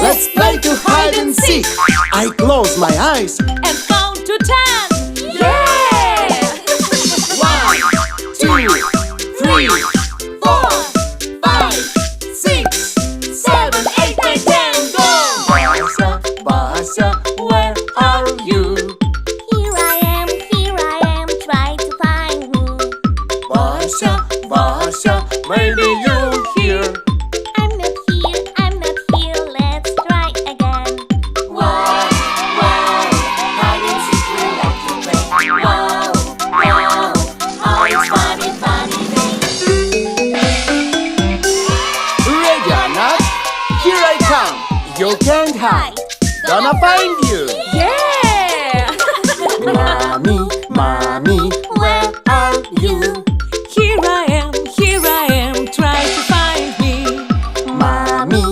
Let's play to hide and seek. I close my eyes and count to 10. Yeah! 1, 2, 3, 4, 5, 6, 7, 8, 9, 10. Go! Basa, Basa, where are you? Here I am, try to find me. Basa, Basa, maybe you're here. I'm not here, let's try again. Wow, wow, hide and seek we like to play. Wow, wow, oh it's funny, funny day. Ready or not, here I come. You can't hide. Gonna find you. Yeah! Mommy, Mommy, where are you? Here I am, try to find me. Mommy,